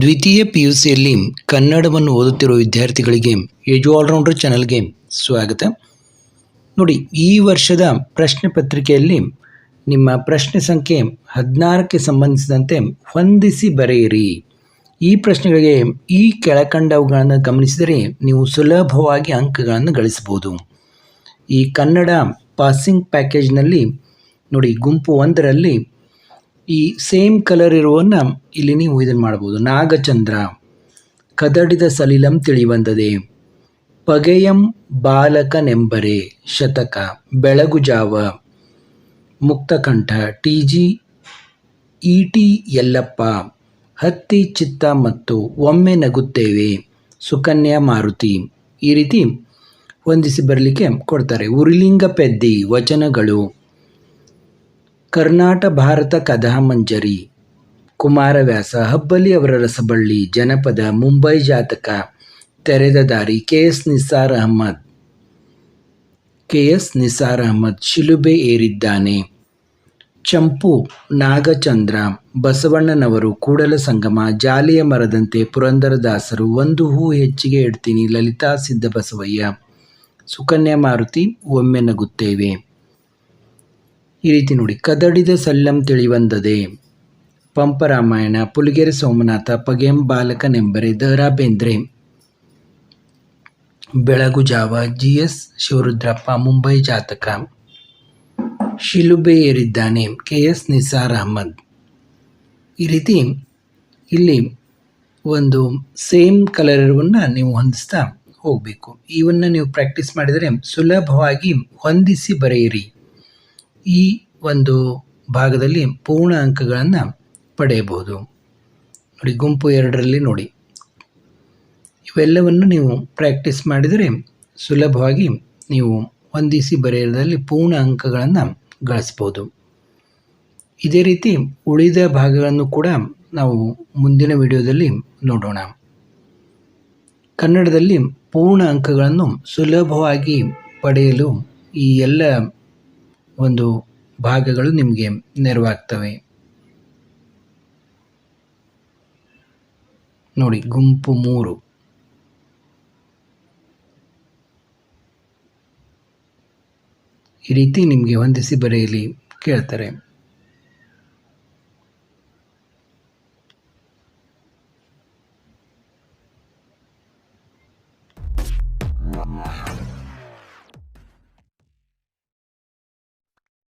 ದ್ವಿತೀಯ PUCಯಲ್ಲಿ ಕನ್ನಡವನ್ನು ಓದುತ್ತಿರುವ ವಿದ್ಯಾರ್ಥಿಗಳಿಗೆ ಎಜು ಆಲ್ರೌಂಡರ್ ಚಾನಲ್ಗೆ ಸ್ವಾಗತ. ನೋಡಿ, ಈ ವರ್ಷದ ಪ್ರಶ್ನೆ ಪತ್ರಿಕೆಯಲ್ಲಿ ನಿಮ್ಮ ಪ್ರಶ್ನೆ ಸಂಖ್ಯೆ 16ಕ್ಕೆ ಸಂಬಂಧಿಸಿದಂತೆ ಹೊಂದಿಸಿ ಬರೆಯಿರಿ. ಈ ಪ್ರಶ್ನೆಗಳಿಗೆ ಈ ಕೆಳಕಂಡವುಗಳನ್ನು ಗಮನಿಸಿದರೆ ನೀವು ಸುಲಭವಾಗಿ ಅಂಕಗಳನ್ನು ಗಳಿಸಬಹುದು. ಈ ಕನ್ನಡ ಪಾಸಿಂಗ್ ಪ್ಯಾಕೇಜ್ನಲ್ಲಿ ನೋಡಿ, ಗುಂಪು 1ರಲ್ಲಿ ಈ ಸೇಮ್ ಕಲರ್ ಇರುವನ್ನ ಇಲ್ಲಿ ನೀವು ಇದನ್ನು ಮಾಡ್ಬೋದು. ನಾಗಚಂದ್ರ, ಕದಡಿದ ಸಲಿಲಂ ತಿಳಿವಂದದೆ, ಪಗೆಯಂ ಬಾಲಕನೆಂಬರೆ, ಶತಕ, ಬೆಳಗುಜಾವ, ಮುಕ್ತಕಂಠ, TG ET ಯಲ್ಲಪ್ಪ, ಹತ್ತಿ ಚಿತ್ತ ಮತ್ತು ಒಮ್ಮೆ ನಗುತ್ತೇವೆ, ಸುಕನ್ಯಾ ಮಾರುತಿ. ಈ ರೀತಿ ಹೊಂದಿಸಿ ಬರಲಿಕ್ಕೆ ಕೊಡ್ತಾರೆ. ಉರಿಲಿಂಗ ಪೆದ್ದಿ, ವಚನಗಳು, ಕರ್ನಾಟ ಭಾರತ ಕಥಾಮಂಜರಿ, ಕುಮಾರವ್ಯಾಸ, ಹಬ್ಬಲಿ ಅವರ ರಸಬಳ್ಳಿ, ಜನಪದ, ಮುಂಬೈ ಜಾತಕ, ತೆರೆದ ದಾರಿ, KS ನಿಸಾರ್ ಅಹಮದ್, ಶಿಲುಬೆ ಏರಿದ್ದಾನೆ, ಚಂಪು, ನಾಗಚಂದ್ರ, ಬಸವಣ್ಣನವರು, ಕೂಡಲ ಸಂಗಮ, ಜಾಲಿಯ ಮರದಂತೆ, ಪುರಂದರದಾಸರು, ಒಂದು ಹೂ ಹೆಚ್ಚಿಗೆ ಇಡ್ತೀನಿ, ಲಲಿತಾ ಸಿದ್ದಬಸವಯ್ಯ, ಸುಕನ್ಯಾ ಮಾರುತಿ, ಒಮ್ಮೆ ನಗುತ್ತೇವೆ. ಈ ರೀತಿ ನೋಡಿ, ಕದಡಿದ ಸಲಿಲಂ ತಿಳಿವಂದದೆ, ಪಂಪರಾಮಾಯಣ, ಪುಲಿಗೆರೆ ಸೋಮನಾಥ, ಪಗೆಯಂ ಬಾಲಕನೆಂಬರೆ, ದ.ರಾ ಬೇಂದ್ರೆ, ಬೆಳಗುಜಾವ, GS ಶಿವರುದ್ರಪ್ಪ, ಮುಂಬೈ ಜಾತಕ, ಶಿಲುಬೆ ಏರಿದ್ದಾನೆ, KS ನಿಸಾರ್ ಅಹಮದ್. ಈ ರೀತಿ ಇಲ್ಲಿ ಒಂದು ಸೇಮ್ ಕಲರ್ ಇರುವನ್ನ ನೀವು ಹೊಂದಿಸ್ತಾ ಹೋಗಬೇಕು. ಇವನ್ನು ನೀವು ಪ್ರಾಕ್ಟೀಸ್ ಮಾಡಿದರೆ ಸುಲಭವಾಗಿ ಹೊಂದಿಸಿ ಬರೆಯಿರಿ. ಈ ಒಂದು ಭಾಗದಲ್ಲಿ ಪೂರ್ಣ ಅಂಕಗಳನ್ನು ಪಡೆಯಬಹುದು. ನೋಡಿ, ಗುಂಪು 2ರಲ್ಲಿ ನೋಡಿ, ಇವೆಲ್ಲವನ್ನು ನೀವು ಪ್ರಾಕ್ಟೀಸ್ ಮಾಡಿದರೆ ಸುಲಭವಾಗಿ ನೀವು ಹೊಂದಿಸಿ ಬರೆಯೋದ್ರಲ್ಲಿ ಪೂರ್ಣ ಅಂಕಗಳನ್ನು ಗಳಿಸ್ಬೋದು. ಇದೇ ರೀತಿ ಉಳಿದ ಭಾಗಗಳನ್ನು ಕೂಡ ನಾವು ಮುಂದಿನ ವಿಡಿಯೋದಲ್ಲಿ ನೋಡೋಣ. ಕನ್ನಡದಲ್ಲಿ ಪೂರ್ಣ ಅಂಕಗಳನ್ನು ಸುಲಭವಾಗಿ ಪಡೆಯಲು ಈ ಎಲ್ಲ ಒಂದು ಭಾಗಗಳು ನಿಮಗೆ ನೆರವಾಗ್ತವೆ. ನೋಡಿ, ಗುಂಪು 3 ಈ ರೀತಿ ನಿಮಗೆ ಹೊಂದಿಸಿ ಬರೆಯಲಿ ಕೇಳ್ತಾರೆ.